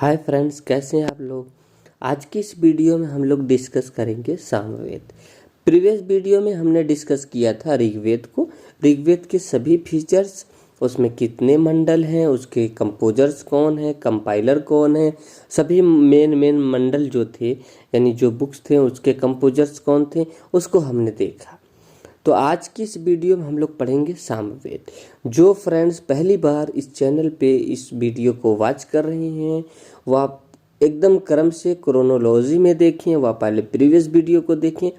Hi friends, कैसे हैं आप लोग। आज की इस वीडियो में हम लोग डिस्कस करेंगे सामवेद। प्रीवियस वीडियो में हमने डिस्कस किया था ऋग्वेद को। ऋग्वेद के सभी फीचर्स, उसमें कितने मंडल हैं, उसके कंपोजर्स कौन है, कंपाइलर कौन है, सभी मेन मंडल जो थे यानी जो बुक्स थे उसके कंपोजर्स कौन थे, उसको हमने देखा। तो आज की इस वीडियो में हम लोग पढ़ेंगे सामवेद। जो फ्रेंड्स पहली बार इस चैनल पे इस वीडियो को वॉच कर रहे हैं वो आप एकदम क्रम से क्रोनोलॉजी में देखें, वह पहले प्रीवियस वीडियो को देखें,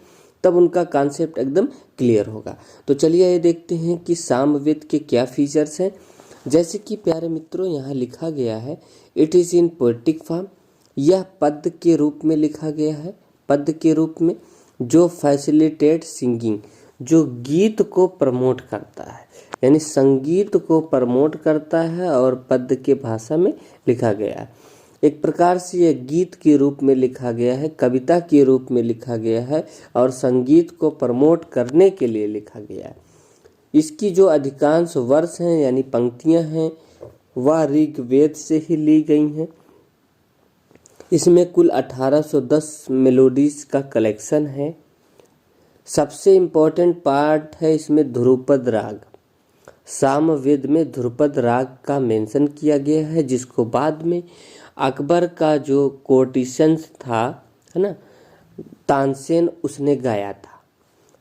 तब उनका कॉन्सेप्ट एकदम क्लियर होगा। तो चलिए ये देखते हैं कि सामवेद के क्या फीचर्स हैं। जैसे कि प्यारे मित्रों यहाँ लिखा गया है, it is in poetic form. यह पद के रूप में लिखा गया है, पद के रूप में, जो फैसिलिटेट सिंगिंग, जो गीत को प्रमोट करता है, यानी संगीत को प्रमोट करता है और पद के भाषा में लिखा गया है। एक प्रकार से यह गीत के रूप में लिखा गया है, कविता के रूप में लिखा गया है और संगीत को प्रमोट करने के लिए लिखा गया है। इसकी जो अधिकांश वर्ष हैं यानी पंक्तियां हैं वह ऋग्वेद से ही ली गई हैं। इसमें कुल 1810 मेलोडीज का कलेक्शन है। सबसे इम्पोर्टेंट पार्ट है इसमें ध्रुपद राग। सामवेद में ध्रुपद राग का मेंशन किया गया है, जिसको बाद में अकबर का जो कोर्टिशंस था, है ना, तानसेन, उसने गाया था,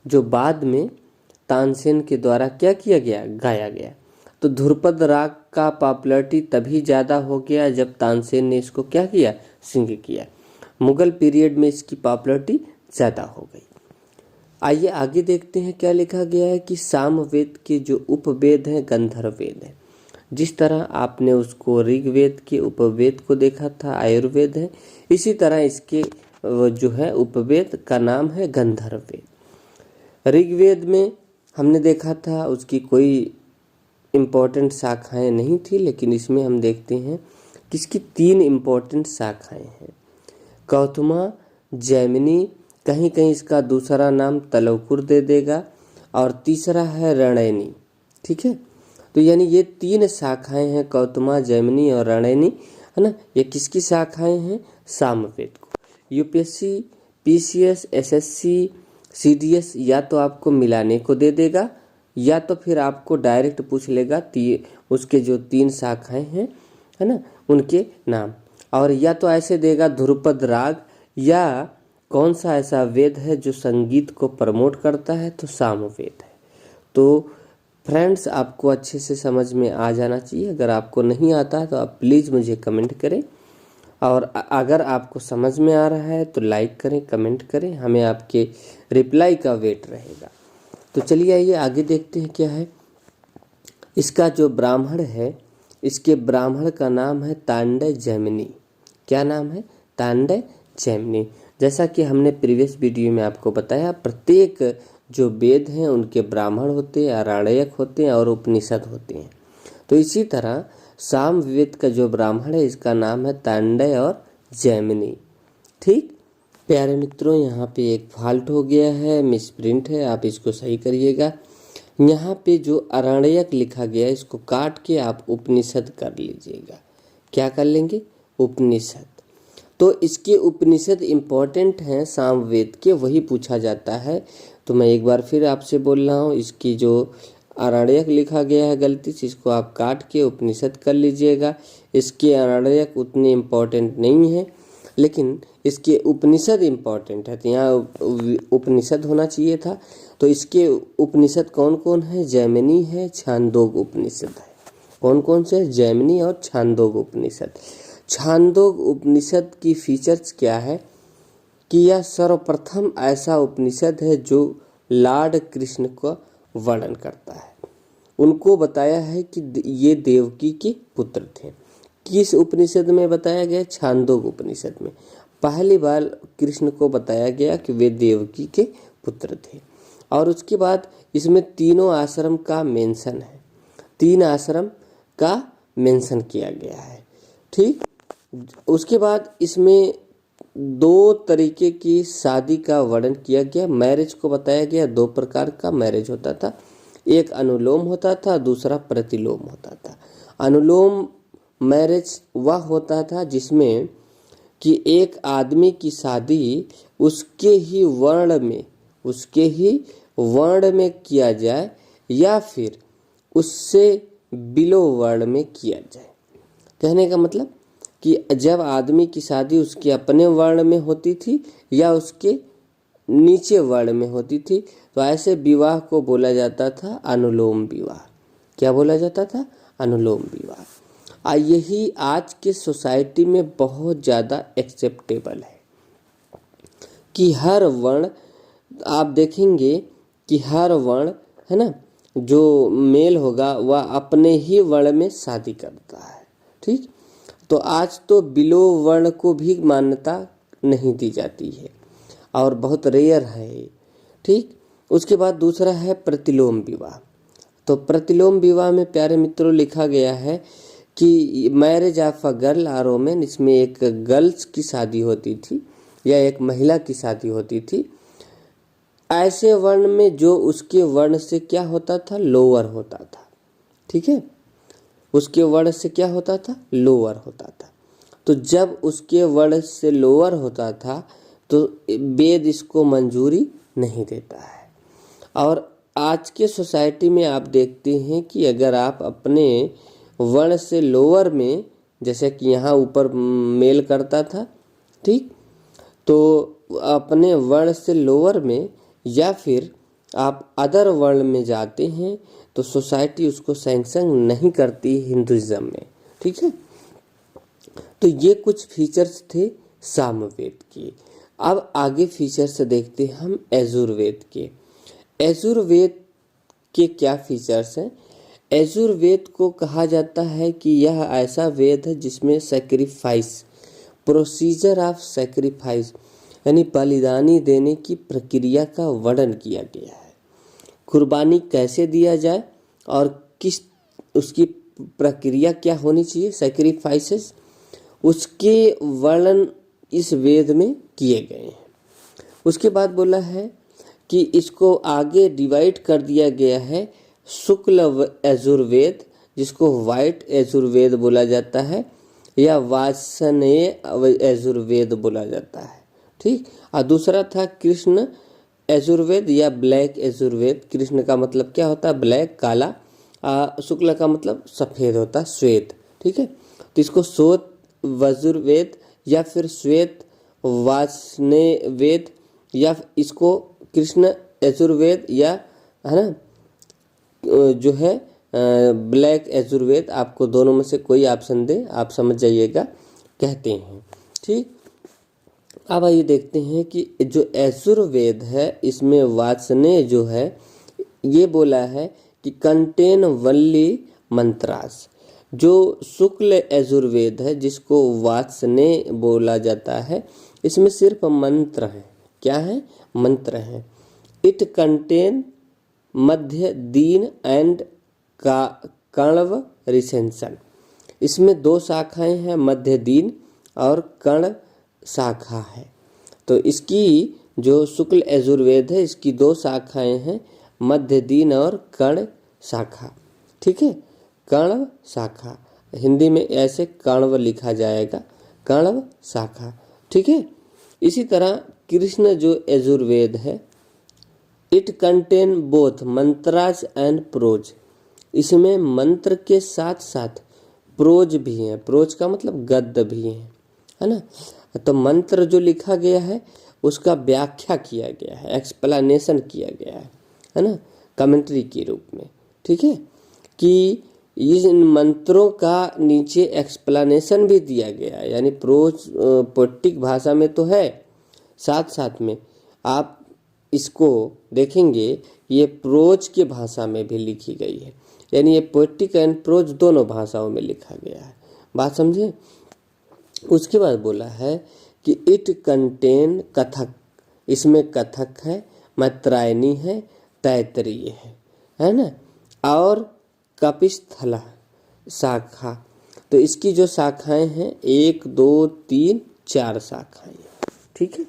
जो बाद में तानसेन के द्वारा क्या किया गया, गाया गया। तो ध्रुपद राग का पॉपुलैरिटी तभी ज़्यादा हो गया जब तानसेन ने इसको क्या किया, सिंग किया। मुगल पीरियड में इसकी पॉपुलैरिटी ज़्यादा हो गई। आइए आगे देखते हैं क्या लिखा गया है कि सामवेद के जो उपवेद हैं गंधर्व वेद है। जिस तरह आपने उसको ऋग्वेद के उपवेद को देखा था आयुर्वेद है, इसी तरह इसके जो है उपवेद का नाम है गंधर्व वेद। ऋग्वेद में हमने देखा था उसकी कोई इम्पोर्टेंट शाखाएं नहीं थी, लेकिन इसमें हम देखते हैं कि इसकी 3 इम्पोर्टेंट शाखाएं हैं। कौथुमा, जैमिनी, कहीं कहीं इसका दूसरा नाम तलवकुर दे देगा, और तीसरा है रणैनी। ठीक है, तो यानी ये 3 शाखाएं हैं, कौतुमा, जैमिनी और रणैनी, है ना। ये किसकी शाखाएं हैं, सामवेद को। यूपीएससी, पीसीएस, एसएससी, सीडीएस या तो आपको मिलाने को दे देगा या तो फिर आपको डायरेक्ट पूछ लेगा उसके जो 3 शाखाएं हैं, है ना, उनके नाम। और या तो ऐसे देगा ध्रुपद राग, या कौन सा ऐसा वेद है जो संगीत को प्रमोट करता है, तो सामवेद है। तो फ्रेंड्स आपको अच्छे से समझ में आ जाना चाहिए। अगर आपको नहीं आता तो आप प्लीज़ मुझे कमेंट करें, और अगर आपको समझ में आ रहा है तो लाइक करें, कमेंट करें, हमें आपके रिप्लाई का वेट रहेगा। तो चलिए आइए आगे देखते हैं क्या है। इसका जो ब्राह्मण है, इसके ब्राह्मण का नाम है तांडय जैमिनी। क्या नाम है, तांडय जैमिनी। जैसा कि हमने प्रीवियस वीडियो में आपको बताया, प्रत्येक जो वेद हैं उनके ब्राह्मण होते हैं, आरण्यक होते हैं और उपनिषद होते हैं। तो इसी तरह सामवेद का जो ब्राह्मण है इसका नाम है तांडय और जैमिनी। ठीक प्यारे मित्रों, यहाँ पे एक फॉल्ट हो गया है, मिसप्रिंट है, आप इसको सही करिएगा। यहाँ पे जो आरण्यक लिखा गया है इसको काट के आप उपनिषद कर लीजिएगा। क्या कर लेंगे, उपनिषद। तो इसके उपनिषद इम्पॉर्टेंट हैं सामवेद के, वही पूछा जाता है। तो मैं एक बार फिर आपसे बोल रहा हूँ, इसकी जो आरण्यक लिखा गया है गलती से, इसको आप काट के उपनिषद कर लीजिएगा। इसके आरण्यक उतने इम्पॉर्टेंट नहीं है, लेकिन इसके उपनिषद इम्पॉर्टेंट है, तो यहाँ उपनिषद होना चाहिए था। तो इसके उपनिषद कौन कौन है, जैमिनी है, छांदोग उपनिषद है। कौन कौन से, जैमिनी और छांदोग उपनिषद। छांदोग उपनिषद की फीचर्स क्या है कि यह सर्वप्रथम ऐसा उपनिषद है जो लॉर्ड कृष्ण का वर्णन करता है। उनको बताया है कि ये देवकी के पुत्र थे। किस उपनिषद में बताया गया, छांदोग उपनिषद में पहली बार कृष्ण को बताया गया कि वे देवकी के पुत्र थे। और उसके बाद इसमें 3 आश्रम का मेंशन है, 3 आश्रम का मेंशन किया गया है। ठीक, उसके बाद इसमें 2 तरीके की शादी का वर्णन किया गया। मैरिज को बताया गया, 2 प्रकार का मैरिज होता था, एक अनुलोम होता था, दूसरा प्रतिलोम होता था। अनुलोम मैरिज वह होता था जिसमें कि एक आदमी की शादी उसके ही वर्ण में किया जाए या फिर उससे बिलो वर्ण में किया जाए। कहने का मतलब कि जब आदमी की शादी उसके अपने वर्ण में होती थी या उसके नीचे वर्ण में होती थी, तो ऐसे विवाह को बोला जाता था अनुलोम विवाह। क्या बोला जाता था? अनुलोम विवाह। यही आज के सोसाइटी में बहुत ज़्यादा एक्सेप्टेबल है कि हर वर्ण, आप देखेंगे कि हर वर्ण है ना, जो मेल होगा वह अपने ही वर्ण में शादी करता है। ठीक, तो आज तो बिलो वर्ण को भी मान्यता नहीं दी जाती है और बहुत रेयर है। ठीक, उसके बाद दूसरा है प्रतिलोम विवाह। तो प्रतिलोम विवाह में प्यारे मित्रों लिखा गया है कि मैरिज ऑफ अ गर्ल और वोमेन, इसमें एक गर्ल्स की शादी होती थी या एक महिला की शादी होती थी ऐसे वर्ण में जो उसके वर्ण से क्या होता था? लोअर होता था। ठीक है, उसके वर्ण से क्या होता था? लोअर होता था। तो जब उसके वर्ण से लोअर होता था तो वेद इसको मंजूरी नहीं देता है। और आज के सोसाइटी में आप देखते हैं कि अगर आप अपने वर्ण से लोअर में, जैसे कि यहाँ ऊपर मेल करता था, ठीक, तो अपने वर्ण से लोअर में या फिर आप अदर वर्ण में जाते हैं तो सोसाइटी उसको सैंक्शन नहीं करती हिंदुइज्म में। ठीक है, तो ये कुछ फीचर्स थे सामवेद के। अब आगे फीचर्स देखते हैं हम यजुर्वेद के। यजुर्वेद के क्या फीचर्स हैं? यजुर्वेद को कहा जाता है कि यह ऐसा वेद है जिसमें सैक्रिफाइस, प्रोसीजर ऑफ सैक्रिफाइस यानी बलिदानी देने की प्रक्रिया का वर्णन किया गया है। कुर्बानी कैसे दिया जाए और किस उसकी प्रक्रिया क्या होनी चाहिए, सैक्रिफाइसेस, उसके वर्णन इस वेद में किए गए हैं। उसके बाद बोला है कि इसको आगे डिवाइड कर दिया गया है शुक्ल यजुर्वेद, जिसको व्हाइट यजुर्वेद बोला जाता है, या वासनेय यजुर्वेद बोला जाता है। ठीक, और दूसरा था कृष्ण यजुर्वेद या ब्लैक यजुर्वेद। कृष्ण का मतलब क्या होता है? ब्लैक, काला। शुक्ल का मतलब सफ़ेद होता है, श्वेत। ठीक है, तो इसको श्वेत यजुर्वेद या फिर श्वेत वासनेय वेद या इसको कृष्ण यजुर्वेद या है ना जो है ब्लैक यजुर्वेद, आपको दोनों में से कोई ऑप्शन दे, आप समझ जाइएगा, कहते हैं। ठीक, अब आइए देखते हैं कि जो यजुर्वेद है इसमें वासनेय जो है ये बोला है कि कंटेन वल्ली मंत्रास। जो शुक्ल यजुर्वेद है जिसको वासनेय बोला जाता है, इसमें सिर्फ मंत्र हैं। क्या है? मंत्र हैं। It contain Madhya Deen and का कण्व रिसेंशन। इसमें दो शाखाएं हैं, मध्य दीन और कर्ण शाखा है। तो इसकी जो शुक्ल यजुर्वेद है इसकी दो शाखाएं हैं, मध्य दीन और कर्ण शाखा। ठीक है, कण्व शाखा, हिंदी में ऐसे कण्व लिखा जाएगा, कण्व शाखा। ठीक है, इसी तरह कृष्ण जो यजुर्वेद है, it contain both mantras and prose. इसमें मंत्र के साथ साथ प्रोज भी हैं। प्रोज का मतलब गद्य भी है ना। तो मंत्र जो लिखा गया है उसका व्याख्या किया गया है, एक्सप्लेनेशन किया गया है ना, कमेंट्री के रूप में। ठीक है, कि इन मंत्रों का नीचे एक्सप्लेनेशन भी दिया गया है, यानी प्रोज पोएटिक भाषा में तो है, साथ साथ में आप इसको देखेंगे ये प्रोज की भाषा में भी लिखी गई है, यानी ये पोएटिक एंड प्रोज दोनों भाषाओं में लिखा गया है। बात समझे? उसके बाद बोला है कि इट कंटेन कथक। इसमें कथक है, मैत्रायणी है, तैतरीय है ना, और कपिस्थला शाखा। तो इसकी जो शाखाएं हैं 1 2 3 4 शाखाएं। ठीक है,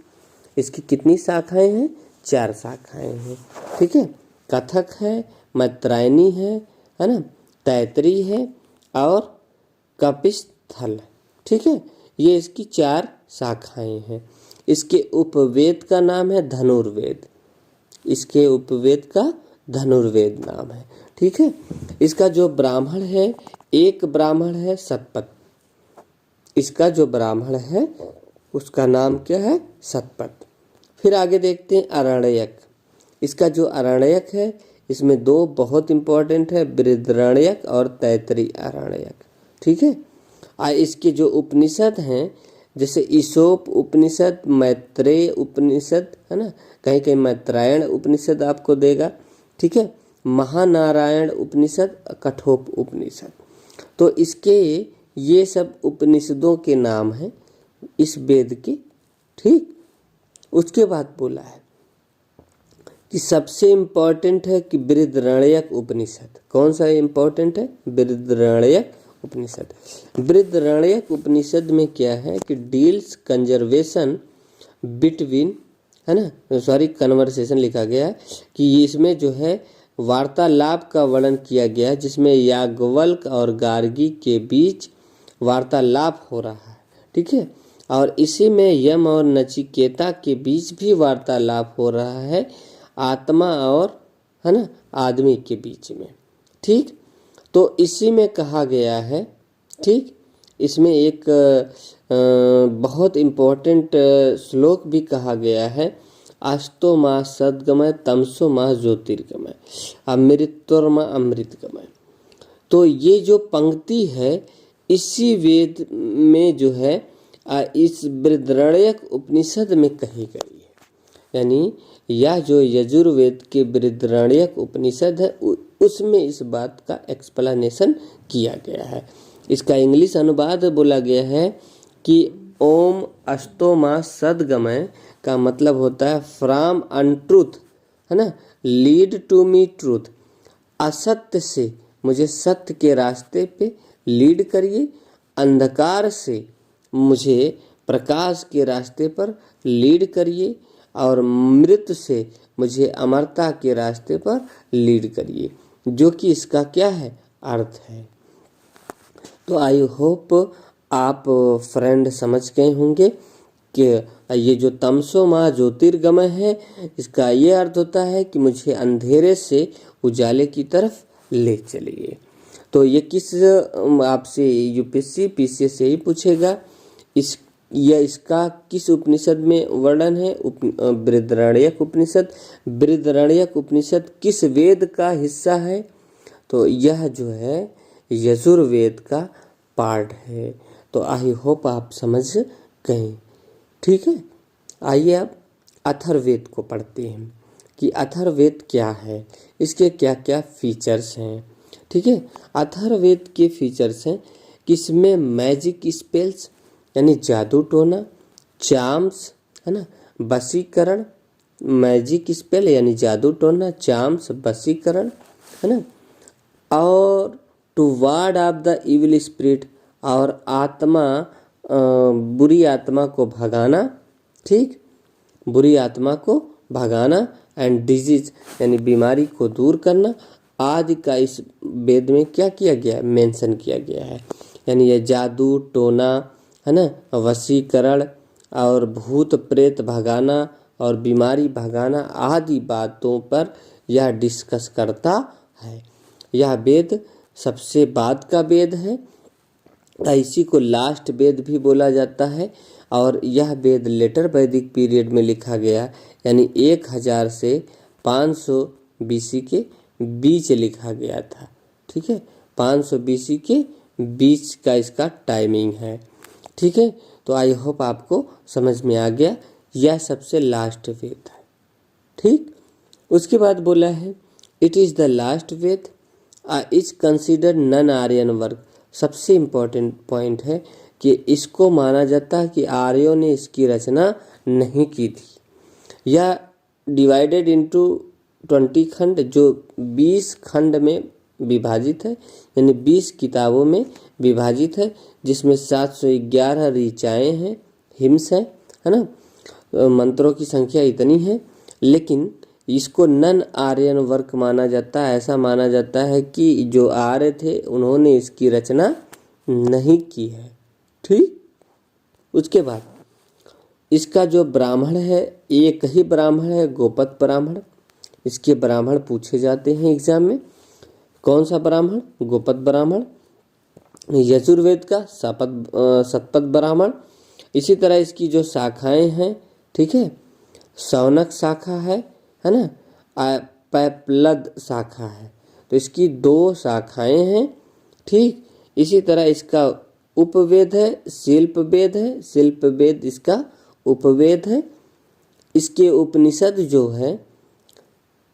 इसकी कितनी शाखाएं हैं? 4 शाखाएं हैं। ठीक है, कथक है, मैत्रायणी है ना, तैतरी है और कपिस्थल। ठीक है, ये इसकी 4 शाखाएं हैं। इसके उपवेद का नाम है धनुर्वेद। इसके उपवेद का धनुर्वेद नाम है। ठीक है, इसका जो ब्राह्मण है, एक ब्राह्मण है शतपथ। इसका जो ब्राह्मण है उसका नाम क्या है? शतपथ। फिर आगे देखते हैं अरण्यक। इसका जो अरण्यक है इसमें 2 बहुत इंपॉर्टेंट है, बृहदारण्यक और तैत्तिरीय अरण्यक। ठीक है, इसके जो उपनिषद हैं जैसे ईशोप उपनिषद, मैत्रेय उपनिषद, है ना, कहीं कहीं मैत्रायण उपनिषद आपको देगा। ठीक है, महानारायण उपनिषद, कठोप उपनिषद। तो इसके ये सब उपनिषदों के नाम हैं इस वेद के। ठीक, उसके बाद बोला है कि सबसे इम्पोर्टेंट है कि बृहदारण्यक उपनिषद। कौन सा इम्पोर्टेंट है? बृहदारण्यक उपनिषद। बृहदारण्यक उपनिषद में क्या है कि डील्स कंजर्वेशन बिटवीन, है ना, सॉरी कन्वर्सेशन लिखा गया है कि इसमें जो है वार्तालाप का वर्णन किया गया है, जिसमें याज्ञवल्क्य और गार्गी के बीच वार्तालाप हो रहा है। ठीक है, और इसी में यम और नचिकेता के बीच भी वार्तालाप हो रहा है, आत्मा और, है ना, आदमी के बीच में। ठीक, तो इसी में कहा गया है। ठीक, इसमें एक बहुत इम्पोर्टेंट श्लोक भी कहा गया है, अस्तो माह सद्गमय तमसो माह ज्योतिर्गमय अमृतोर्मा अमृतगमय। तो ये जो पंक्ति है इसी वेद में जो है इस बृहदारण्यक उपनिषद में कही गई है। यानी यह जो यजुर्वेद के बृहदारण्यक उपनिषद है उसमें इस बात का एक्सप्लेनेशन किया गया है। इसका इंग्लिश अनुवाद बोला गया है कि ओम अस्तो माह सद्गमय का मतलब होता है फ्रॉम अनट्रूथ, है ना, लीड टू मी ट्रूथ। असत्य से मुझे सत्य के रास्ते पे लीड करिए, अंधकार से मुझे प्रकाश के रास्ते पर लीड करिए, और मृत से मुझे अमरता के रास्ते पर लीड करिए, जो कि इसका क्या है? अर्थ है। तो आई होप आप फ्रेंड समझ गए होंगे कि ये जो तमसो माह ज्योतिर्गमय है इसका ये अर्थ होता है कि मुझे अंधेरे से उजाले की तरफ ले चलिए। तो ये किस आपसे यूपीएससी पीसीएस से ही पूछेगा, इसका किस उपनिषद में वर्णन है? बृहदारण्यक उपनिषद। बृहदारण्यक उपनिषद किस वेद का हिस्सा है? तो यह जो है यजुर्वेद का पार्ट है। तो आई होप आप समझ गए। ठीक है, आइए अब अथर्ववेद को पढ़ते हैं कि अथर्ववेद क्या है, इसके क्या क्या फीचर्स हैं। ठीक है, अथर्ववेद के फीचर्स हैं कि इसमें मैजिक स्पेल्स यानी जादू टोना, चार्म्स, है ना, वशीकरण, मैजिक स्पेल यानी जादू टोना, चार्म्स, वशीकरण, है ना, और to ward off the evil spirit, और आत्मा बुरी आत्मा को भगाना। ठीक, बुरी आत्मा को भगाना, एंड डिजीज यानी बीमारी को दूर करना आदि का इस वेद में क्या किया गया है? मेंशन किया गया है। यानी ये जादू टोना, है ना, वशीकरण और भूत प्रेत भगाना और बीमारी भगाना आदि बातों पर यह डिस्कस करता है। यह वेद सबसे बाद का वेद है, इसी को लास्ट वेद भी बोला जाता है। और यह वेद लेटर वैदिक पीरियड में लिखा गया, यानी 1000 से 500 बीसी के बीच लिखा गया था। ठीक है, 500 बीसी के बीच का इसका टाइमिंग है। ठीक है, तो आई होप आपको समझ में आ गया, यह सबसे लास्ट वेद है। ठीक, उसके बाद बोला है it is the last Veda is considered non Aryan work. सबसे इम्पोर्टेंट पॉइंट है कि इसको माना जाता है कि आर्यों ने इसकी रचना नहीं की थी। यह डिवाइडेड इनटू 20 खंड, जो 20 खंड में विभाजित है, यानी 20 किताबों में विभाजित है, जिसमें 711 ऋचाएँ हैं, हिम्स हैं, है ना, मंत्रों की संख्या इतनी है। लेकिन इसको नन आर्यन वर्क माना जाता है। ऐसा माना जाता है कि जो आर्य थे उन्होंने इसकी रचना नहीं की है। ठीक, उसके बाद इसका जो ब्राह्मण है, एक ही ब्राह्मण है, गोपद ब्राह्मण। इसके ब्राह्मण पूछे जाते हैं एग्जाम में। कौन सा ब्राह्मण? गोपद ब्राह्मण। यजुर्वेद का शतपथ ब्राह्मण। इसी तरह इसकी जो शाखाएं हैं, ठीक है, शौनक शाखा है ना, पैपलद शाखा है। तो इसकी 2 शाखाएं हैं। ठीक, इसी तरह इसका उपवेद है, शिल्पवेद है। शिल्पवेद इसका उपवेद है। इसके उपनिषद जो है,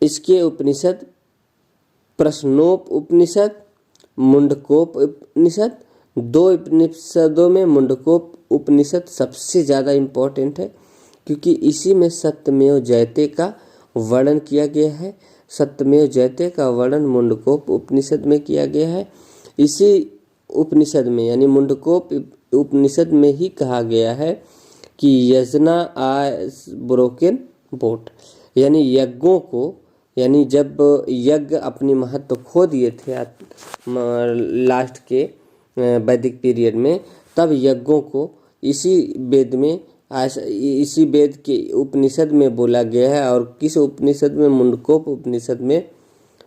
इसके उपनिषद प्रश्नोप उपनिषद, मुंडकोप उपनिषद। 2 उपनिषदों में मुंडकोप उपनिषद सबसे ज़्यादा इम्पोर्टेंट है, क्योंकि इसी में सत्यमेव जयते का वर्णन किया गया है। सत्यमेव जयते का वर्णन मुंडकोप उपनिषद में किया गया है। इसी उपनिषद में यानी मुंडकोप उपनिषद में ही कहा गया है कि यजना ब्रोकन बोट, यानी यज्ञों को, यानी जब यज्ञ अपनी महत्व खो दिए थे लास्ट के वैदिक पीरियड में, तब यज्ञों को इसी वेद में, इसी वेद के उपनिषद में बोला गया है। और किस उपनिषद में? मुंडकोप उपनिषद में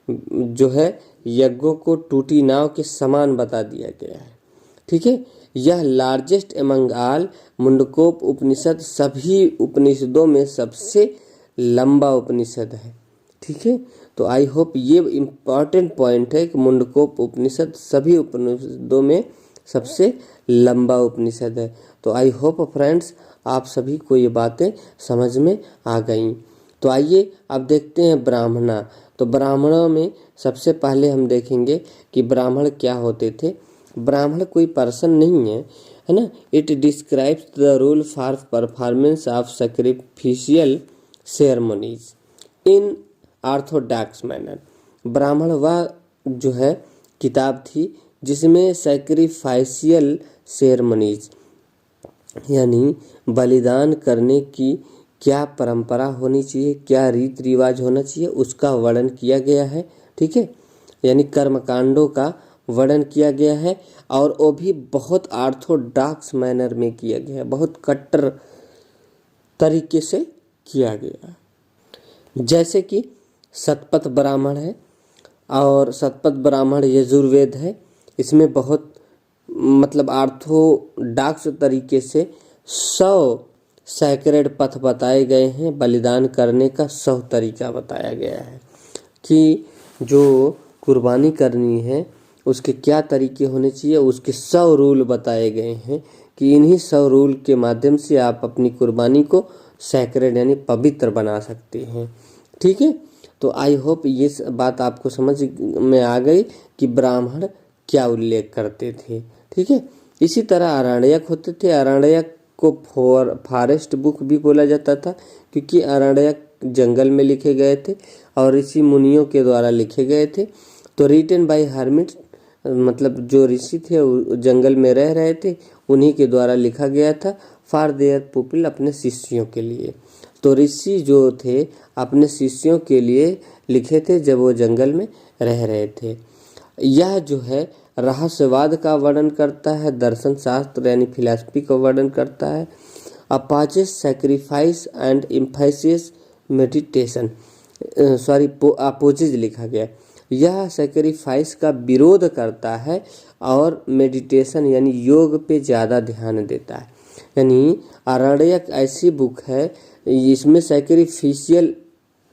जो है यज्ञों को टूटी नाव के समान बता दिया गया है। ठीक है, यह लार्जेस्ट एमंग ऑल, मुंडकोप उपनिषद सभी उपनिषदों में सबसे लंबा उपनिषद है। ठीक है, तो आई होप ये इम्पॉर्टेंट पॉइंट है कि मुंडकोप उपनिषद सभी उपनिषदों में सबसे लंबा उपनिषद है। तो आई होप फ्रेंड्स आप सभी को ये बातें समझ में आ गई। तो आइए अब देखते हैं ब्राह्मणा। तो ब्राह्मणों में सबसे पहले हम देखेंगे कि ब्राह्मण क्या होते थे। ब्राह्मण कोई पर्सन नहीं है ना। It describes the rule for performance of sacrificial ceremonies in Orthodox manner. ब्राह्मण वह जो है किताब थी जिसमें सैक्रिफाइशियल सेरेमनीज यानी बलिदान करने की क्या परंपरा होनी चाहिए, क्या रीति रिवाज होना चाहिए, उसका वर्णन किया गया है। ठीक है, यानी कर्मकांडों का वर्णन किया गया है, और वो भी बहुत ऑर्थोडॉक्स मैनर में किया गया है, बहुत कट्टर तरीके से किया गया है। जैसे कि शतपथ ब्राह्मण है, और शतपथ ब्राह्मण यजुर्वेद है। इसमें बहुत मतलब ऑर्थोडॉक्स तरीके से 100 सैक्रेड पथ बताए गए हैं। बलिदान करने का 100 तरीका बताया गया है कि जो कुर्बानी करनी है उसके क्या तरीके होने चाहिए, उसके 100 रूल बताए गए हैं कि इन्हीं 100 रूल के माध्यम से आप अपनी कुर्बानी को सैक्रेड यानी पवित्र बना सकते हैं। ठीक है, तो आई होप ये बात आपको समझ में आ गई कि ब्राह्मण क्या उल्लेख करते थे। ठीक है, इसी तरह आरण्यक होते थे। आरण्यक को फॉरेस्ट बुक भी बोला जाता था, क्योंकि आरण्यक जंगल में लिखे गए थे और ऋषि मुनियों के द्वारा लिखे गए थे। तो रिटन बाय हर्मिट्स, मतलब जो ऋषि थे वो जंगल में रह रहे थे, उन्हीं के द्वारा लिखा गया था। फॉर देयर पीपल, अपने शिष्यों के लिए। तो ऋषि जो थे अपने शिष्यों के लिए लिखे थे जब वो जंगल में रह रहे थे। यह जो है रहस्यवाद का वर्णन करता है, दर्शन शास्त्र यानी फिलॉसफी का वर्णन करता है। Apaches sacrifice and emphasis meditation, opposes लिखा गया। यह सैक्रिफाइस का विरोध करता है और मेडिटेशन यानी योग पे ज़्यादा ध्यान देता है। यानी आरण्यक ऐसी बुक है, इसमें सैक्रिफिशियल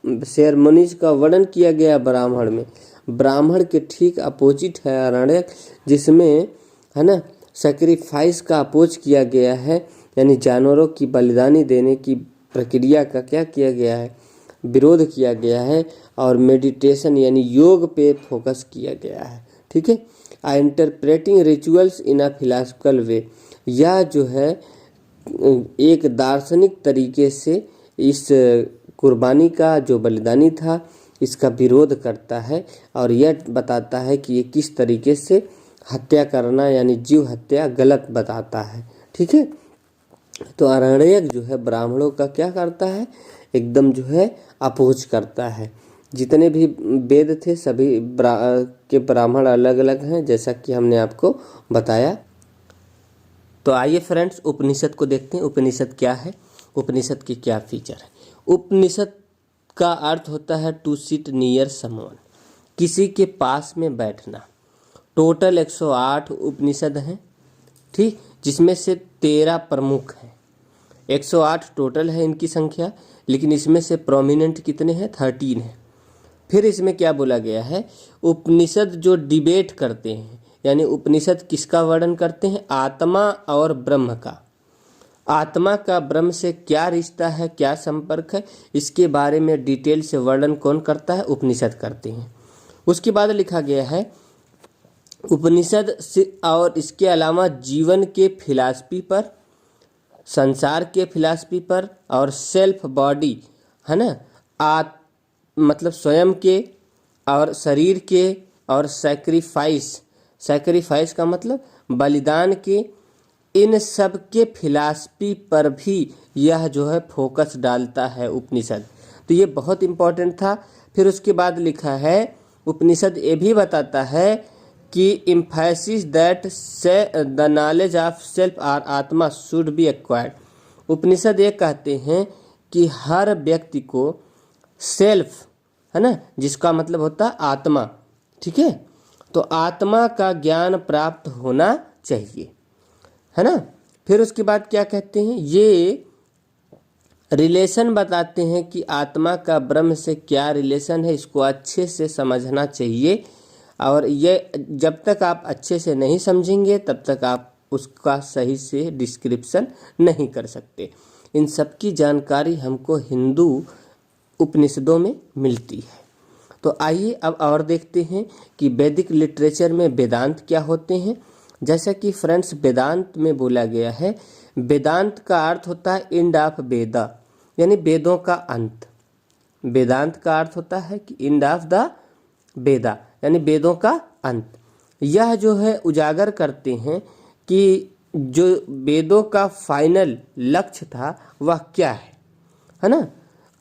सेरेमनीज का वर्णन किया गया ब्राह्मण में। ब्राह्मण के ठीक अपोजिट है आरण्यक, जिसमें है ना सैक्रिफाइस का अपोज किया गया है, यानी जानवरों की बलिदानी देने की प्रक्रिया का क्या किया गया है, विरोध किया गया है। और मेडिटेशन यानी योग पे फोकस किया गया है। ठीक है, interpreting rituals in a philosophical way, यह जो है एक दार्शनिक तरीके से इस कुर्बानी का जो बलिदानी था इसका विरोध करता है, और यह बताता है कि ये किस तरीके से हत्या करना यानी जीव हत्या गलत बताता है। ठीक है, तो आरण्यक जो है ब्राह्मणों का क्या करता है, एकदम जो है अपोज करता है। जितने भी वेद थे सभी के ब्राह्मण अलग अलग हैं, जैसा कि हमने आपको बताया तो आइए फ्रेंड्स उपनिषद को देखते हैं। उपनिषद क्या है, उपनिषद के क्या फीचर है। उपनिषद का अर्थ होता है टू सिट नियर समवन, किसी के पास में बैठना। टोटल 108 उपनिषद हैं, ठीक, जिसमें से 13 प्रमुख हैं। 108 टोटल है इनकी संख्या, लेकिन इसमें से प्रोमिनेंट कितने हैं, 13 हैं। फिर इसमें क्या बोला गया है, उपनिषद जो डिबेट करते हैं, यानी उपनिषद किसका वर्णन करते हैं, आत्मा और ब्रह्म का। आत्मा का ब्रह्म से क्या रिश्ता है, क्या संपर्क है, इसके बारे में डिटेल से वर्णन कौन करता है, उपनिषद करते हैं। उसके बाद लिखा गया है उपनिषद और इसके अलावा जीवन के फिलॉसफी पर, संसार के फिलॉसफी पर और सेल्फ बॉडी, है ना, मतलब स्वयं के और शरीर के और सैक्रिफाइस का मतलब बलिदान के, इन सब के फिलॉसफी पर भी यह जो है फोकस डालता है उपनिषद। तो ये बहुत इम्पोर्टेंट था। फिर उसके बाद लिखा है उपनिषद ये भी बताता है कि emphasis that the knowledge of self और आत्मा शुड बी एक्वायर्ड। उपनिषद ये कहते हैं कि हर व्यक्ति को सेल्फ, है ना, जिसका मतलब होता है आत्मा, ठीक है, तो आत्मा का ज्ञान प्राप्त होना चाहिए, है ना। फिर उसके बाद क्या कहते हैं, ये रिलेशन बताते हैं कि आत्मा का ब्रह्म से क्या रिलेशन है, इसको अच्छे से समझना चाहिए। और ये जब तक आप अच्छे से नहीं समझेंगे तब तक आप उसका सही से डिस्क्रिप्शन नहीं कर सकते। इन सब की जानकारी हमको हिंदू उपनिषदों में मिलती है। तो आइए अब और देखते हैं कि वैदिक लिटरेचर में वेदांत क्या होते हैं। जैसा कि फ्रेंड्स वेदांत में बोला गया है, वेदांत का अर्थ होता है एंड ऑफ वेदा, यानी वेदों का अंत। वेदांत का अर्थ होता है कि एंड ऑफ द वेदा, यानी वेदों का अंत। यह जो है उजागर करते हैं कि जो वेदों का फाइनल लक्ष्य था वह क्या है ना।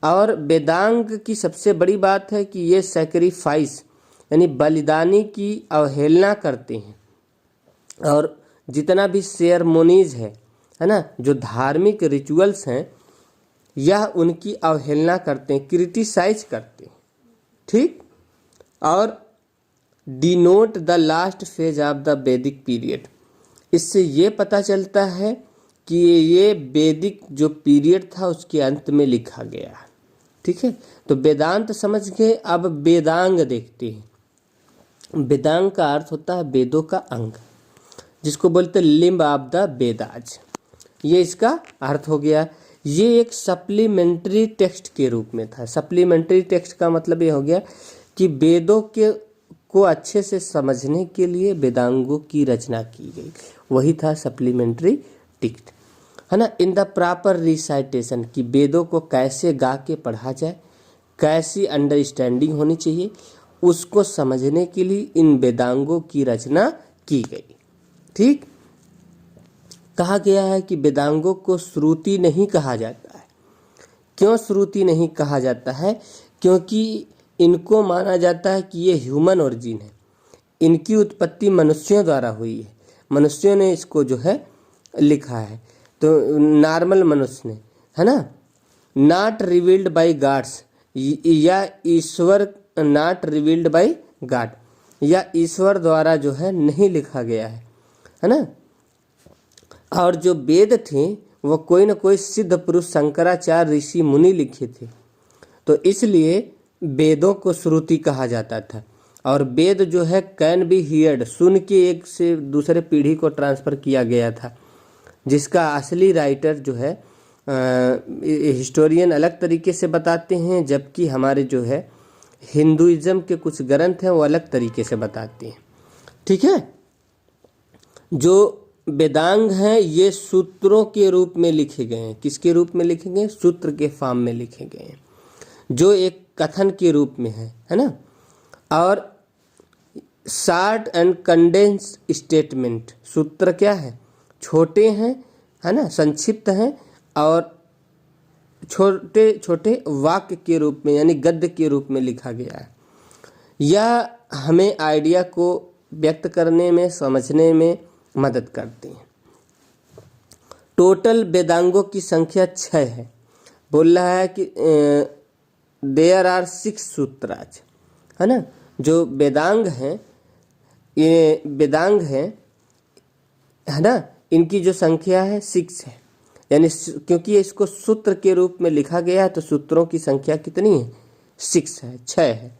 और वेदांग की सबसे बड़ी बात है कि ये सैक्रिफाइस यानी बलिदानी की अवहेलना करते हैं। और जितना भी सेरेमोनीज है ना, जो धार्मिक रिचुअल्स हैं, यह उनकी अवहेलना करते हैं, क्रिटिसाइज करते हैं, ठीक। और denote the last phase of the वैदिक पीरियड। इससे ये पता चलता है कि ये वैदिक जो पीरियड था उसके अंत में लिखा गया है, ठीक है। तो वेदांत समझ के अब वेदांग देखते हैं। वेदांग का अर्थ होता है वेदों का अंग, जिसको बोलते हैं लिम्ब ऑफ द वेदाज। ये इसका अर्थ हो गया। ये एक सप्लीमेंट्री टेक्स्ट के रूप में था। सप्लीमेंट्री टेक्स्ट का मतलब ये हो गया कि वेदों को अच्छे से समझने के लिए वेदांगों की रचना की गई, वही था सप्लीमेंट्री टेक्स्ट, है ना। इन द प्रॉपर रिसाइटेशन, कि वेदों को कैसे गा के पढ़ा जाए, कैसी अंडरस्टैंडिंग होनी चाहिए, उसको समझने के लिए इन वेदांगों की रचना की गई, ठीक। कहा गया है कि वेदांगों को श्रुति नहीं कहा जाता है। क्यों श्रुति नहीं कहा जाता है? क्योंकि इनको माना जाता है कि ये ह्यूमन ओरिजिन है, इनकी उत्पत्ति मनुष्यों द्वारा हुई है, मनुष्यों ने इसको जो है लिखा है, तो नॉर्मल मनुष्य ने, है ना। नॉट रिवील्ड बाय गॉड्स, या ईश्वर, नॉट रिवील्ड बाय गॉड, या ईश्वर द्वारा जो है नहीं लिखा गया है ना। और जो वेद थे वो कोई न कोई सिद्ध पुरुष शंकराचार्य ऋषि मुनि लिखे थे, तो इसलिए वेदों को श्रुति कहा जाता था। और वेद जो है कैन बी हियर्ड, सुन के एक से दूसरे पीढ़ी को ट्रांसफ़र किया गया था, जिसका असली राइटर जो है हिस्टोरियन अलग तरीके से बताते हैं, जबकि हमारे जो है हिंदुइज्म के कुछ ग्रंथ हैं वो अलग तरीके से बताते हैं, ठीक है। जो वेदांग हैं ये सूत्रों के रूप में लिखे गए हैं। किसके रूप में लिखे गए? सूत्र के फॉर्म में लिखे गए हैं, जो एक कथन के रूप में है ना। और शॉर्ट एंड कंडेंस स्टेटमेंट, सूत्र क्या है? छोटे हैं, है ना, संक्षिप्त हैं, और छोटे छोटे वाक्य के रूप में यानी गद्य के रूप में लिखा गया है। यह हमें आइडिया को व्यक्त करने में, समझने में मदद करते हैं। टोटल वेदांगों की संख्या 6 है। बोल रहा है कि देयर आर 6 सूत्राज, है ना। जो वेदांग हैं, ये वेदांग हैं, है ना, इनकी जो संख्या है 6 है। यानी क्योंकि इसको सूत्र के रूप में लिखा गया है तो सूत्रों की संख्या कितनी है? 6 है, 6 है।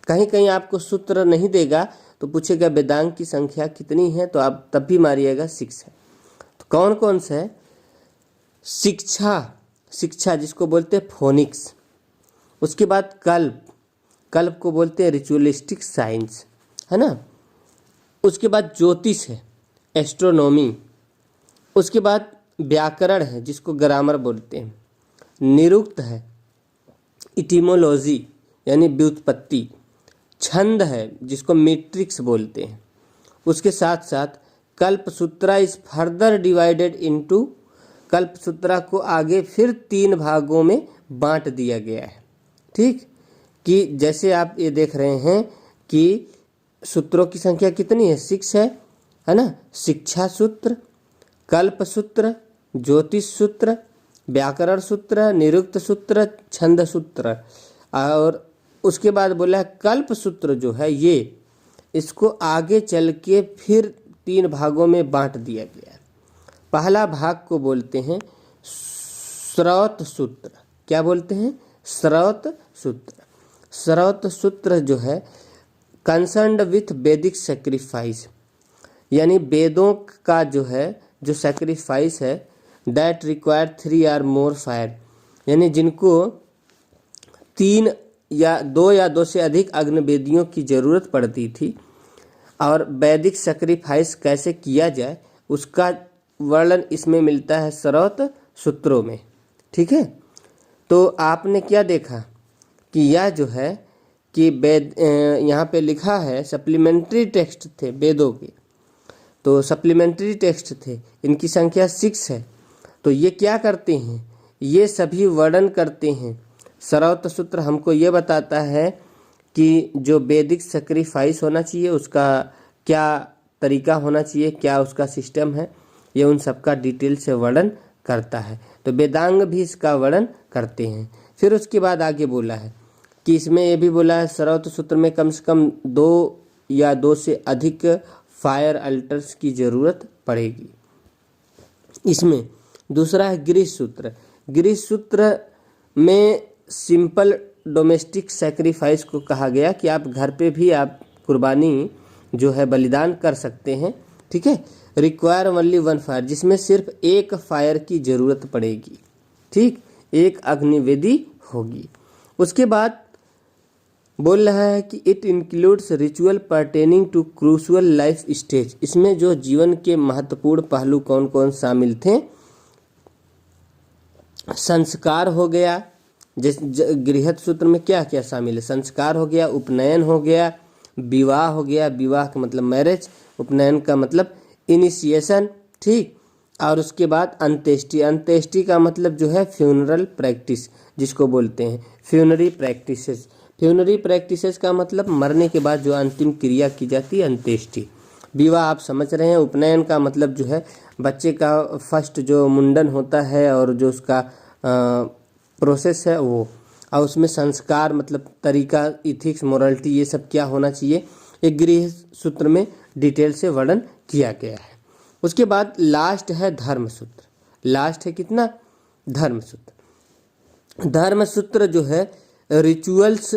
कहीं कहीं आपको सूत्र नहीं देगा तो पूछेगा वेदांग की संख्या कितनी है, तो आप तब भी मारिएगा 6 है। तो कौन कौन सा है? शिक्षा जिसको बोलते हैं फोनिक्स। उसके बाद कल्प को बोलते हैं रिचुअलिस्टिक साइंस, है ना। उसके बाद ज्योतिष है, एस्ट्रोनॉमी। उसके बाद व्याकरण है जिसको ग्रामर बोलते हैं। निरुक्त है, इटिमोलॉजी यानी व्युत्पत्ति। छंद है जिसको मैट्रिक्स बोलते हैं। उसके साथ साथ Kalpasutra is further divided into, Kalpasutra को आगे फिर 3 भागों में बांट दिया गया है। ठीक, कि जैसे आप ये देख रहे हैं कि सूत्रों की संख्या कितनी है? 6 है ना। शिक्षा सूत्र, कल्प सूत्र, ज्योतिष सूत्र, व्याकरण सूत्र, निरुक्त सूत्र, छंद सूत्र। और उसके बाद बोला है कल्प सूत्र जो है ये, इसको आगे चल के फिर 3 भागों में बांट दिया गया है। पहला भाग को बोलते हैं श्रौत सूत्र। क्या बोलते हैं? श्रौत सूत्र। श्रौत सूत्र जो है कंसर्न्ड विथ वैदिक सेक्रीफाइस, यानी वेदों का जो है जो सेक्रीफाइस है, that require 3 or more fire, यानी जिनको 3 या 2 से अधिक अग्नवेदियों की जरूरत पड़ती थी, और वैदिक सेक्रीफाइस कैसे किया जाए उसका वर्णन इसमें मिलता है श्रौत सूत्रों में। ठीक है, तो आपने क्या देखा कि यह जो है कि वेद, यहाँ पे लिखा है सप्लीमेंट्री टेक्स्ट थे वेदों के, तो सप्लीमेंट्री टेक्स्ट थे, इनकी संख्या 6 है। तो ये क्या करते हैं? ये सभी वर्णन करते हैं। श्रौत सूत्र हमको ये बताता है कि जो वैदिक सेक्रीफाइस होना चाहिए उसका क्या तरीका होना चाहिए, क्या उसका सिस्टम है, ये उन सबका डिटेल से वर्णन करता है। तो वेदांग भी इसका वर्णन करते हैं। फिर उसके बाद आगे बोला है कि इसमें ये भी बोला है श्रौत सूत्र में कम से कम 2 या 2 से अधिक फायर अल्टर्स की जरूरत पड़ेगी। इसमें दूसरा है गृह सूत्र। गृह सूत्र में सिंपल डोमेस्टिक सेक्रीफाइस को कहा गया कि आप घर पे भी आप कुर्बानी जो है बलिदान कर सकते हैं। ठीक है, रिक्वायर ओनली 1 फायर, जिसमें सिर्फ 1 फायर की जरूरत पड़ेगी। ठीक, 1 अग्निवेदी होगी। उसके बाद बोल रहा है कि it includes ritual pertaining to crucial life stage. इसमें जो जीवन के महत्वपूर्ण पहलू कौन कौन शामिल थे? संस्कार हो गया, जैसे गृहस्थ सूत्र में क्या क्या शामिल है? संस्कार हो गया, उपनयन हो गया, विवाह हो गया, विवाह का मतलब मैरिज, उपनयन का मतलब इनिशिएशन। ठीक, और उसके बाद अंत्येष्टि। अंत्येष्टि का मतलब जो है फ्यूनरल प्रैक्टिस, जिसको बोलते हैं फ्यूनरी प्रैक्टिसेस। फ्यूनरी प्रैक्टिसेस का मतलब मरने के बाद जो अंतिम क्रिया की जाती है, अंत्येष्टि। विवाह आप समझ रहे हैं। उपनयन का मतलब जो है बच्चे का फर्स्ट जो मुंडन होता है और जो उसका प्रोसेस है वो, और उसमें संस्कार मतलब तरीका, इथिक्स, मोरलिटी, ये सब क्या होना चाहिए, एक गृह सूत्र में डिटेल से वर्णन किया गया है। उसके बाद लास्ट है धर्म सूत्र। लास्ट है कितना? धर्म सूत्र। धर्म सूत्र जो है रिचुअल्स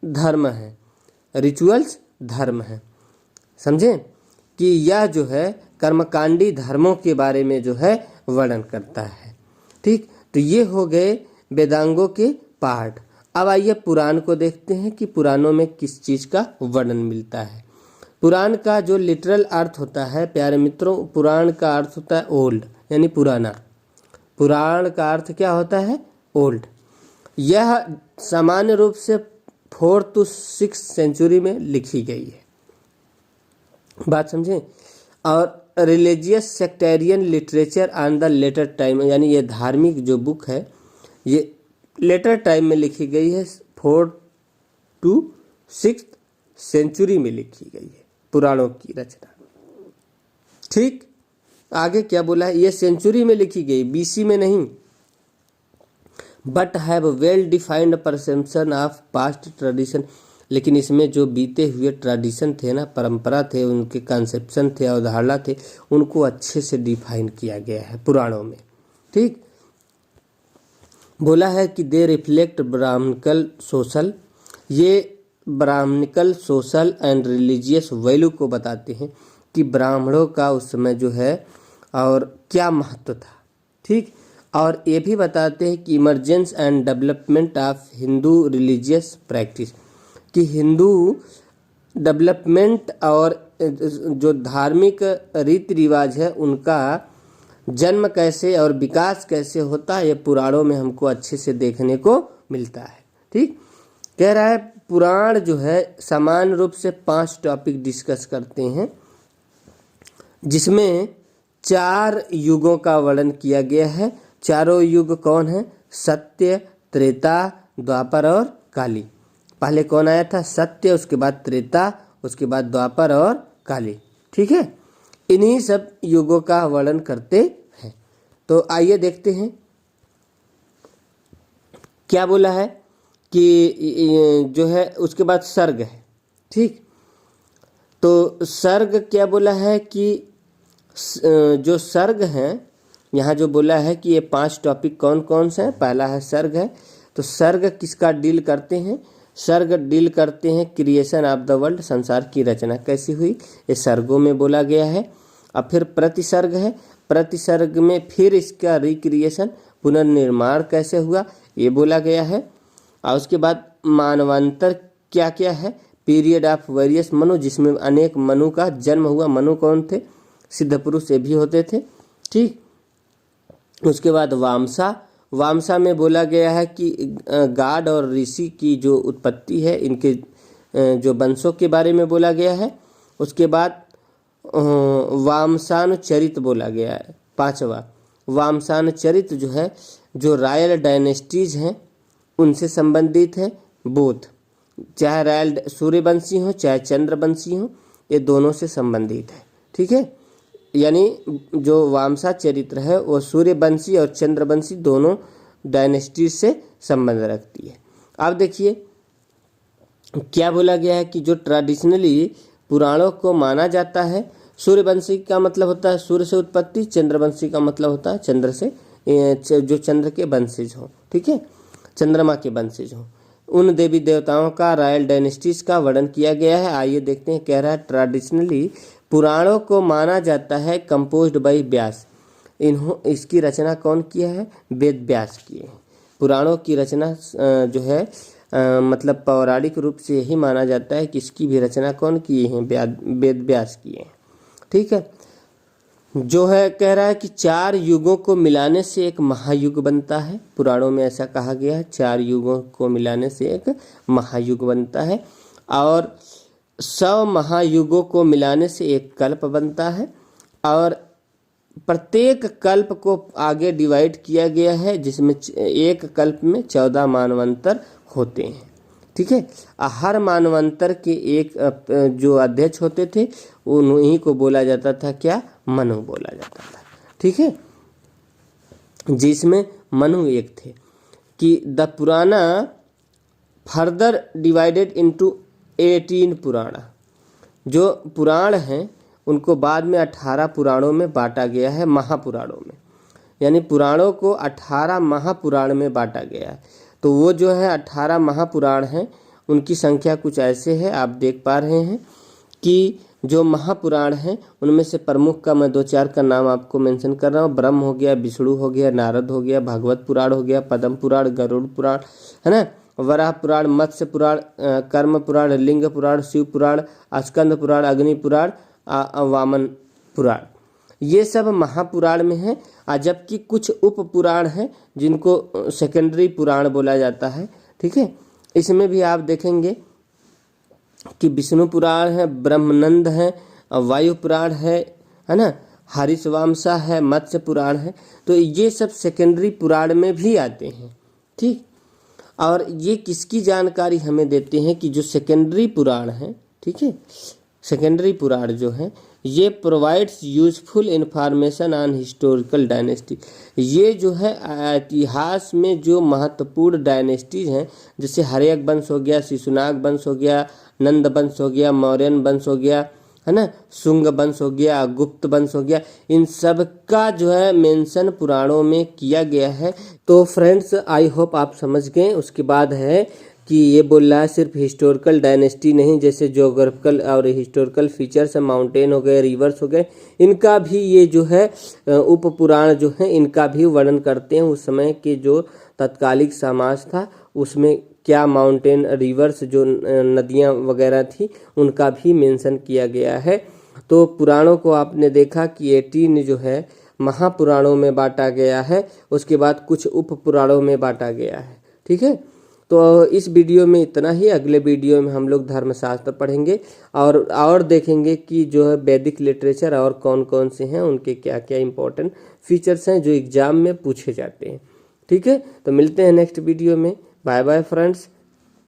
धर्म है, रिचुअल्स धर्म है। समझे कि यह जो है कर्मकांडी धर्मों के बारे में जो है वर्णन करता है। ठीक, तो ये हो गए वेदांगों के पार्ट। अब आइए पुराण को देखते हैं कि पुराणों में किस चीज़ का वर्णन मिलता है। पुराण का जो लिटरल अर्थ होता है प्यारे मित्रों, पुराण का अर्थ होता है ओल्ड, यानी पुराना। पुराण का अर्थ क्या होता है? ओल्ड। यह सामान्य रूप से 4th to 6th सेंचुरी में लिखी गई है। बात समझें। और religious sectarian literature on the later time, यानी ये धार्मिक जो बुक है ये लेटर टाइम में लिखी गई है, 4th to 6th सेंचुरी में लिखी गई है पुराणों की रचना। ठीक, आगे क्या बोला है, ये सेंचुरी में लिखी गई, बीसी में नहीं। But have well defined perception of past tradition, लेकिन इसमें जो बीते हुए ट्रेडिशन थे ना, परंपरा थे, उनके कंसेप्शन थे, अवधारणा थे, उनको अच्छे से डिफाइन किया गया है पुराणों में। ठीक, बोला है कि दे रिफ्लेक्ट ब्राह्मणिकल सोशल, ये Brahmanical social and religious value को बताते हैं कि ब्राह्मणों का उस समय जो है और क्या महत्व था। ठीक, और ये भी बताते हैं कि emergence and development of Hindu religious practice, कि हिंदू डेवलपमेंट और जो धार्मिक रीति रिवाज है उनका जन्म कैसे और विकास कैसे होता है, ये पुराणों में हमको अच्छे से देखने को मिलता है। ठीक, कह रहा है पुराण जो है समान रूप से 5 टॉपिक डिस्कस करते हैं, जिसमें 4 युगों का वर्णन किया गया है। चारों युग कौन है, सत्य, त्रेता, द्वापर और काली। पहले कौन आया था, सत्य, उसके बाद त्रेता, उसके बाद द्वापर और काली। ठीक है, इन्हीं सब युगों का वर्णन करते हैं। तो आइए देखते हैं क्या बोला है कि जो है उसके बाद सर्ग है। ठीक, तो सर्ग क्या बोला है कि जो सर्ग हैं, यहाँ जो बोला है कि ये 5 टॉपिक कौन कौन से हैं, पहला है सर्ग है। तो सर्ग किसका डील करते हैं, सर्ग डील करते हैं क्रिएशन ऑफ द वर्ल्ड, संसार की रचना कैसी हुई, ये सर्गों में बोला गया है। अब फिर प्रतिसर्ग है, प्रतिसर्ग में फिर इसका रिक्रिएशन, पुनर्निर्माण कैसे हुआ, ये बोला गया है। और उसके बाद मानवांतर क्या क्या है, पीरियड ऑफ वेरियस मनु, जिसमें अनेक मनु का जन्म हुआ। मनु कौन थे, सिद्ध पुरुष ये भी होते थे। ठीक, उसके बाद वामसा, वामसा में बोला गया है कि गाड और ऋषि की जो उत्पत्ति है, इनके जो वंशों के बारे में बोला गया है। उसके बाद वामसानुचरित बोला गया है, 5वां वामसानुचरित जो है, जो रॉयल डायनेस्टीज हैं उनसे संबंधित है। बोथ, चाहे रॉयल सूर्यवंशी हो चाहे चंद्रवंशी हो, ये दोनों से संबंधित है। ठीक है, यानी जो वामसा चरित्र है वो सूर्यवंशी और चंद्रवंशी दोनों डायनेस्टी से संबंध रखती है। अब देखिए क्या बोला गया है कि जो ट्रेडिशनली पुराणों को माना जाता है, सूर्यवंशी का मतलब होता है सूर्य से उत्पत्ति, चंद्रवंशी का मतलब होता है चंद्र से, जो चंद्र के वंशज हो। ठीक है, चंद्रमा के वंशज हो, उन देवी देवताओं का रॉयल डायनेस्टीज का वर्णन किया गया है। आइए देखते हैं, कह रहा है ट्रेडिशनली पुराणों को माना जाता है कंपोज्ड बाय व्यास, इसकी रचना कौन किया है, वेद व्यास किए हैं। पुराणों की रचना जो है मतलब पौराणिक रूप से यही माना जाता है कि इसकी भी रचना कौन किए हैं, वेद व्यास किए हैं। ठीक है, जो है कह रहा है कि 4 युगों को मिलाने से एक महायुग बनता है। पुराणों में ऐसा कहा गया है, 4 युगों को मिलाने से एक महायुग बनता है, और 100 महायुगों को मिलाने से एक कल्प बनता है, और प्रत्येक कल्प को आगे डिवाइड किया गया है, जिसमें एक कल्प में 14 मानवंतर होते हैं। ठीक है, हर मानवंतर के एक जो अध्यक्ष होते थे उन्हीं को बोला जाता था क्या, मनु बोला जाता था। ठीक है, जिसमें मनु एक थे। कि द पुराना फर्दर डिवाइडेड इनटू 18 पुराणा, जो पुराण हैं उनको बाद में 18 पुराणों में बांटा गया है, महापुराणों में, यानी पुराणों को 18 महापुराण में बांटा गया है। तो वो जो है 18 महापुराण हैं, उनकी संख्या कुछ ऐसे है, आप देख पा रहे हैं कि जो महापुराण हैं उनमें से प्रमुख का मैं 2-4 का नाम आपको मेंशन कर रहा हूँ। ब्रह्म हो गया, विष्णु हो गया, नारद हो गया, भागवत पुराण हो गया, पद्म पुराण, गरुड़ पुराण है ना, वराह पुराण, मत्स्य पुराण, कर्म पुराण, लिंग पुराण, शिव पुराण, स्कंद पुराण, अग्नि पुराण, वामन पुराण, ये सब महापुराण में है। जबकि कुछ उप पुराण हैं जिनको सेकेंडरी पुराण बोला जाता है। ठीक है, इसमें भी आप देखेंगे कि विष्णु पुराण है, ब्रह्मनंद है, वायु पुराण है ना, हरिशवामसा है, मत्स्य पुराण है। तो ये सब सेकेंडरी पुराण में भी आते हैं। ठीक, और ये किसकी जानकारी हमें देते हैं कि जो सेकेंडरी पुराण है, ठीक है, सेकेंडरी पुराण जो है ये provides useful information on historical dynasty. ये जो है इतिहास में जो महत्वपूर्ण डायनेस्टीज हैं, जैसे हर्यक वंश हो गया, शिशुनाग वंश हो गया, नंद वंश हो गया, मौर्यन वंश हो गया, है ना, शुंग वंश हो गया, गुप्त वंश हो गया, इन सब का जो है मेंशन पुराणों में किया गया है। तो फ्रेंड्स आई होप आप समझ गए। उसके बाद है कि ये बोल रहा है सिर्फ हिस्टोरिकल डायनेस्टी नहीं, जैसे ज्योग्राफिकल और हिस्टोरिकल फीचर्स है, माउंटेन हो गए, रिवर्स हो गए, इनका भी ये जो है उप पुराण जो है इनका भी वर्णन करते हैं। उस समय के जो तत्कालिक समाज था उसमें क्या माउंटेन, रिवर्स जो नदियाँ वगैरह थी उनका भी मेंशन किया गया है। तो पुराणों को आपने देखा कि 18 जो है महापुराणों में बांटा गया है, उसके बाद कुछ उप पुराणों में बांटा गया है। ठीक है, तो इस वीडियो में इतना ही। अगले वीडियो में हम लोग धर्मशास्त्र पढ़ेंगे और देखेंगे कि जो है वैदिक लिटरेचर और कौन कौन से हैं, उनके क्या क्या इंपॉर्टेंट फीचर्स हैं जो एग्जाम में पूछे जाते हैं। ठीक है, तो मिलते हैं नेक्स्ट वीडियो में। Bye bye friends.